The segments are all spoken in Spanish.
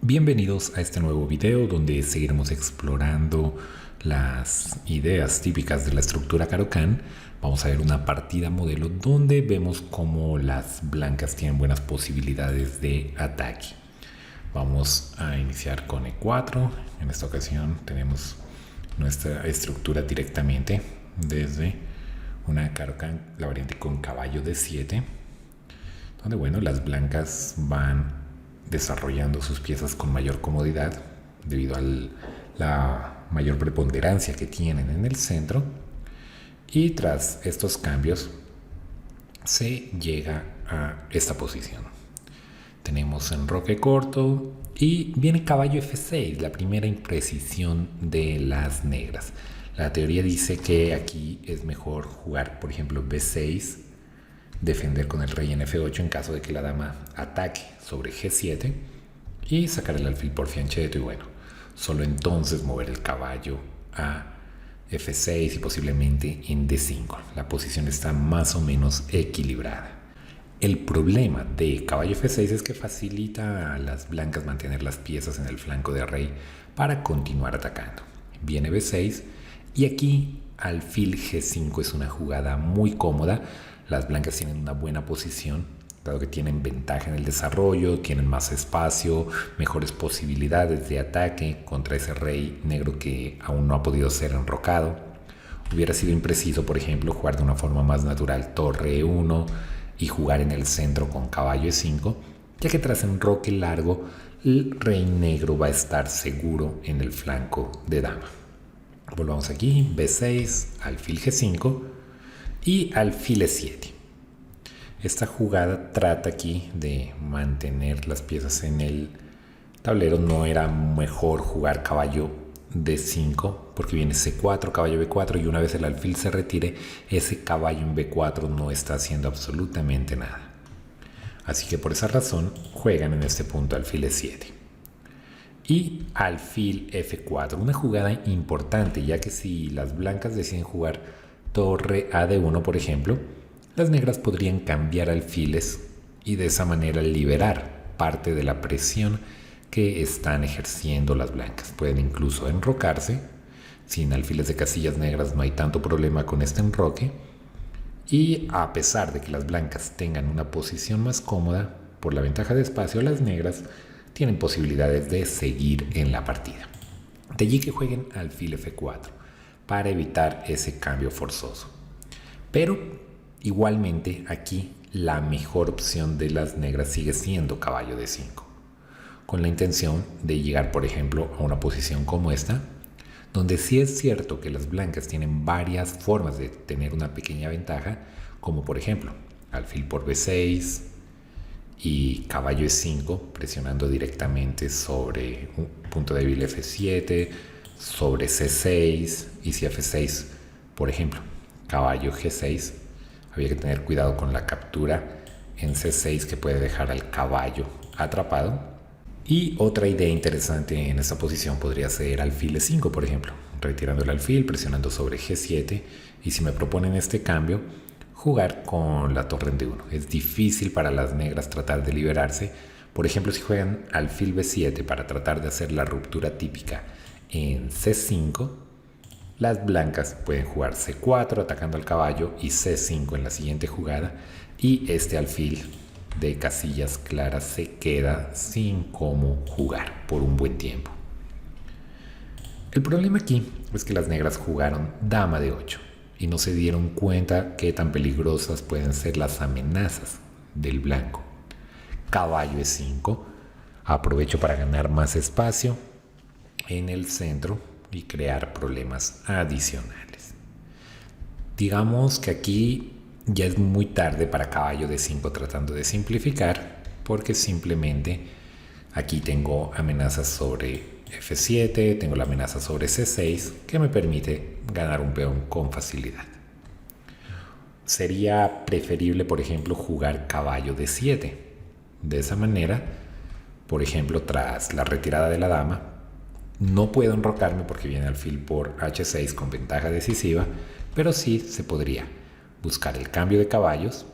Bienvenidos a este nuevo video donde seguiremos explorando las ideas típicas de la estructura Caro-Kann. Vamos a ver una partida modelo donde vemos cómo las blancas tienen buenas posibilidades de ataque. Vamos a iniciar con E4. En esta ocasión tenemos nuestra estructura directamente desde una Caro-Kann, la variante con caballo D7, donde bueno, las blancas van desarrollando sus piezas con mayor comodidad debido a la mayor preponderancia que tienen en el centro, y tras estos cambios se llega a esta posición. Tenemos enroque corto y viene caballo F6, la primera imprecisión de las negras. La teoría dice que aquí es mejor jugar, por ejemplo, B6, defender con el rey en F8 en caso de que la dama ataque sobre G7 y sacar el alfil por fianchetto, y bueno, solo entonces mover el caballo a F6 y posiblemente en D5. La posición está más o menos equilibrada. El problema de caballo F6 es que facilita a las blancas mantener las piezas en el flanco de rey para continuar atacando. Viene B6 y aquí alfil G5 es una jugada muy cómoda. Las blancas tienen una buena posición, dado que tienen ventaja en el desarrollo, tienen más espacio, mejores posibilidades de ataque contra ese rey negro que aún no ha podido ser enrocado. Hubiera sido impreciso, por ejemplo, jugar de una forma más natural torre E1 y jugar en el centro con caballo E5, ya que tras enroque largo el rey negro va a estar seguro en el flanco de dama. Volvamos aquí, B6, alfil G5 y alfil E7. Esta jugada trata aquí de mantener las piezas en el tablero. No era mejor jugar caballo D5 porque viene C4, caballo B4, y una vez el alfil se retire, ese caballo en B4 no está haciendo absolutamente nada. Así que por esa razón juegan en este punto alfil E7 y alfil F4, una jugada importante, ya que si las blancas deciden jugar torre a D1, por ejemplo, las negras podrían cambiar alfiles y de esa manera liberar parte de la presión que están ejerciendo las blancas. Pueden incluso enrocarse. Sin alfiles de casillas negras no hay tanto problema con este enroque, y a pesar de que las blancas tengan una posición más cómoda por la ventaja de espacio, las negras tienen posibilidades de seguir en la partida. De allí que jueguen alfil F4 para evitar ese cambio forzoso. Pero igualmente aquí la mejor opción de las negras sigue siendo caballo D5, con la intención de llegar, por ejemplo, a una posición como esta, donde sí es cierto que las blancas tienen varias formas de tener una pequeña ventaja, como por ejemplo alfil por B6 y caballo E5 presionando directamente sobre un punto débil F7, sobre C6, y si F6, por ejemplo, caballo G6, había que tener cuidado con la captura en C6 que puede dejar al caballo atrapado. Y otra idea interesante en esta posición podría ser alfil E5, por ejemplo, retirando el alfil, presionando sobre G7, y si me proponen este cambio, jugar con la torre en D1. Es difícil para las negras tratar de liberarse. Por ejemplo, si juegan alfil B7 para tratar de hacer la ruptura típica en C5, las blancas pueden jugar C4 atacando al caballo y C5 en la siguiente jugada, y este alfil de casillas claras se queda sin cómo jugar por un buen tiempo. El problema aquí es que las negras jugaron dama de 8 y no se dieron cuenta qué tan peligrosas pueden ser las amenazas del blanco. Caballo E5, aprovecho para ganar más espacio en el centro y crear problemas adicionales. Digamos que aquí ya es muy tarde para caballo D5 tratando de simplificar, porque simplemente aquí tengo amenazas sobre F7, tengo la amenaza sobre C6 que me permite ganar un peón con facilidad. Sería preferible, por ejemplo, jugar caballo D7. De esa manera, por ejemplo, tras la retirada de la dama, no puedo enrocarme porque viene alfil por H6 con ventaja decisiva, pero sí se podría buscar el cambio de caballos.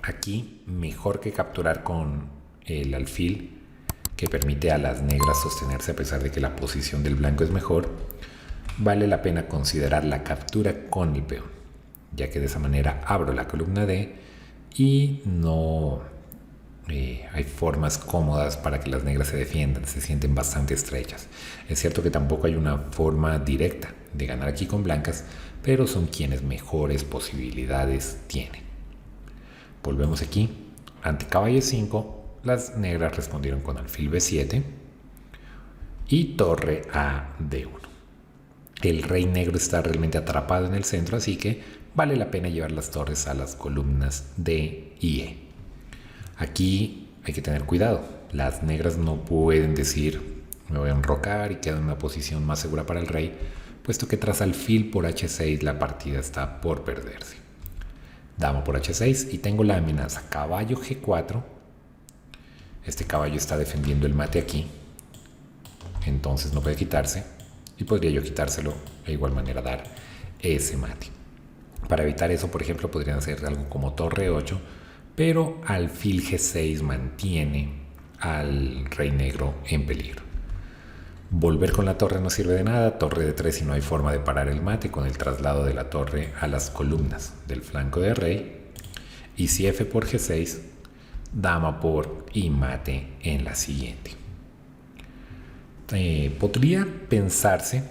Aquí mejor que capturar con el alfil que permite a las negras sostenerse a pesar de que la posición del blanco es mejor, vale la pena considerar la captura con el peón, ya que de esa manera abro la columna D y no hay formas cómodas para que las negras se defiendan, se sienten bastante estrechas. Es cierto que tampoco hay una forma directa de ganar aquí con blancas, pero son quienes mejores posibilidades tienen. Volvemos aquí. Ante caballo E5, las negras respondieron con alfil B7 y torre a D1. El rey negro está realmente atrapado en el centro, así que vale la pena llevar las torres a las columnas D y E. Aquí hay que tener cuidado. Las negras no pueden decir me voy a enrocar y quedo en una posición más segura para el rey, puesto que tras alfil por H6 la partida está por perderse. Dama por H6 y tengo la amenaza caballo G4. Este caballo está defendiendo el mate aquí, entonces no puede quitarse y podría yo quitárselo de igual manera dar ese mate. Para evitar eso, por ejemplo, podrían hacer algo como torre 8, pero alfil G6 mantiene al rey negro en peligro. Volver con la torre no sirve de nada, torre D3 si no hay forma de parar el mate con el traslado de la torre a las columnas del flanco de rey, y si F por G6, dama por y mate en la siguiente. Podría pensarse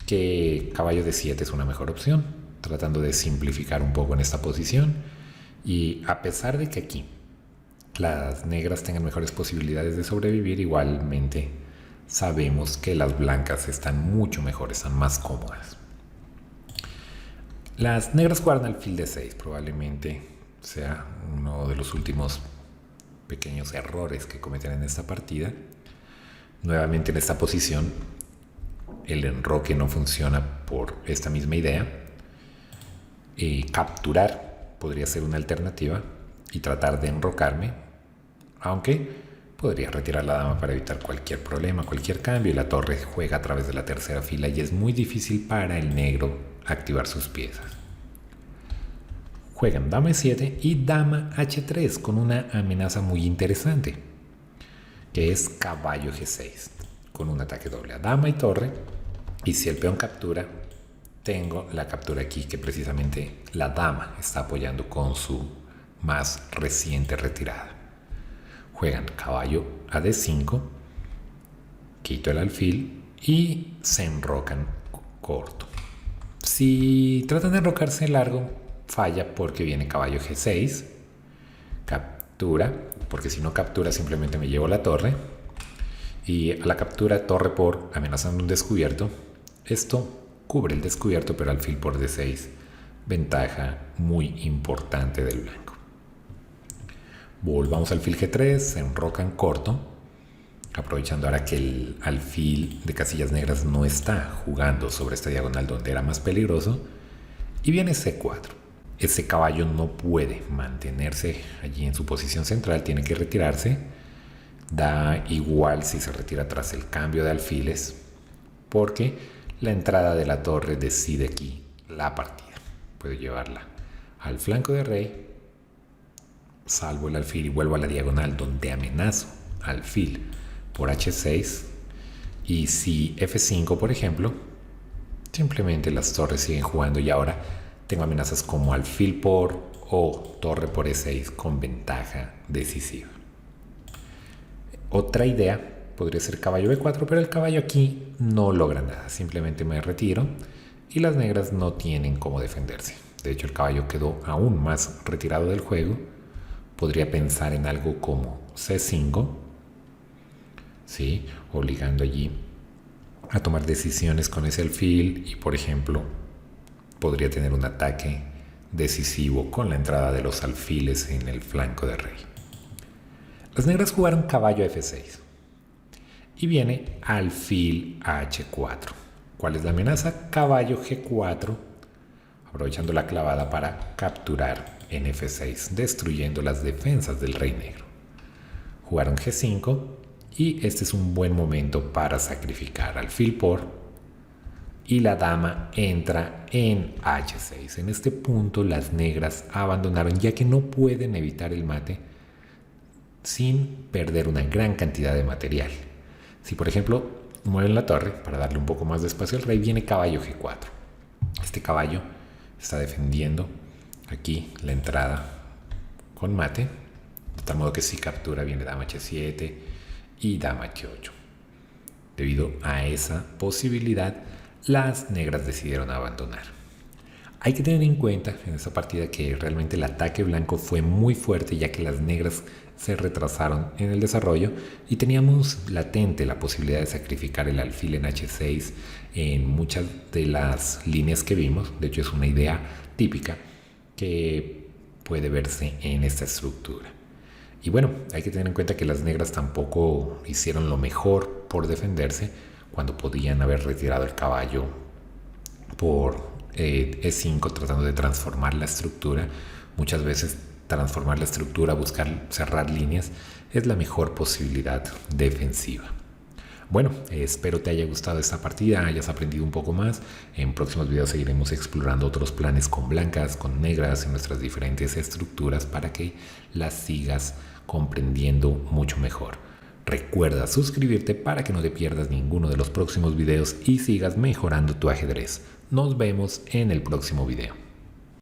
que caballo D7 es una mejor opción, tratando de simplificar un poco en esta posición, y a pesar de que aquí las negras tengan mejores posibilidades de sobrevivir, igualmente sabemos que las blancas están mucho mejor, están más cómodas. Las negras jugaron alfil D6, probablemente sea uno de los últimos pequeños errores que cometen en esta partida. Nuevamente en esta posición el enroque no funciona por esta misma idea. Capturar podría ser una alternativa y tratar de enrocarme, aunque podría retirar la dama para evitar cualquier problema, cualquier cambio, y la torre juega a través de la tercera fila y es muy difícil para el negro activar sus piezas. Juegan dama E7 y dama H3 con una amenaza muy interesante, que es caballo G6, con un ataque doble a dama y torre, y si el peón captura, tengo la captura aquí que precisamente la dama está apoyando con su más reciente retirada. Juegan caballo a D5, quito el alfil y se enrocan corto. Si tratan de enrocarse largo, falla porque viene caballo G6, captura, porque si no captura simplemente me llevo la torre, y a la captura torre por amenazando un descubierto. Esto cubre el descubierto, pero alfil por D6, ventaja muy importante del blanco. Volvamos al alfil G3, se enrocan corto, aprovechando ahora que el alfil de casillas negras no está jugando sobre esta diagonal donde era más peligroso, y viene C4. Ese caballo no puede mantenerse allí en su posición central, tiene que retirarse. Da igual si se retira tras el cambio de alfiles, porque la entrada de la torre decide aquí la partida. Puedo llevarla al flanco de rey, salvo el alfil y vuelvo a la diagonal donde amenazo alfil por H6, y si F5 por ejemplo, simplemente las torres siguen jugando y ahora tengo amenazas como alfil por o torre por E6 con ventaja decisiva. Otra idea podría ser caballo B4, pero el caballo aquí no logra nada, simplemente me retiro y las negras no tienen cómo defenderse. De hecho, el caballo quedó aún más retirado del juego. Podría pensar en algo como C5, ¿sí? Obligando allí a tomar decisiones con ese alfil y, por ejemplo, podría tener un ataque decisivo con la entrada de los alfiles en el flanco de rey. Las negras jugaron caballo F6 y viene alfil H4. ¿Cuál es la amenaza? Caballo G4, aprovechando la clavada para capturar en F6, destruyendo las defensas del rey negro. Jugaron G5 y este es un buen momento para sacrificar alfil por, y la dama entra en H6. En este punto las negras abandonaron, ya que no pueden evitar el mate. sin perder una gran cantidad de material. Si por ejemplo mueven la torre para darle un poco más de espacio al rey, viene caballo G4. Este caballo está defendiendo aquí la entrada con mate, de tal modo que si captura viene dama H7 y dama H8. Debido a esa posibilidad, las negras decidieron abandonar. Hay que tener en cuenta en esta partida que realmente el ataque blanco fue muy fuerte, ya que las negras se retrasaron en el desarrollo y teníamos latente la posibilidad de sacrificar el alfil en H6 en muchas de las líneas que vimos. De hecho, es una idea típica que puede verse en esta estructura. Y bueno, hay que tener en cuenta que las negras tampoco hicieron lo mejor por defenderse cuando podían haber retirado el caballo por E5 tratando de transformar la estructura. Muchas veces transformar la estructura, buscar cerrar líneas, es la mejor posibilidad defensiva. Bueno, espero te haya gustado esta partida, hayas aprendido un poco más. En próximos videos seguiremos explorando otros planes con blancas, con negras, en nuestras diferentes estructuras para que las sigas comprendiendo mucho mejor. Recuerda suscribirte para que no te pierdas ninguno de los próximos videos y sigas mejorando tu ajedrez. Nos vemos en el próximo video.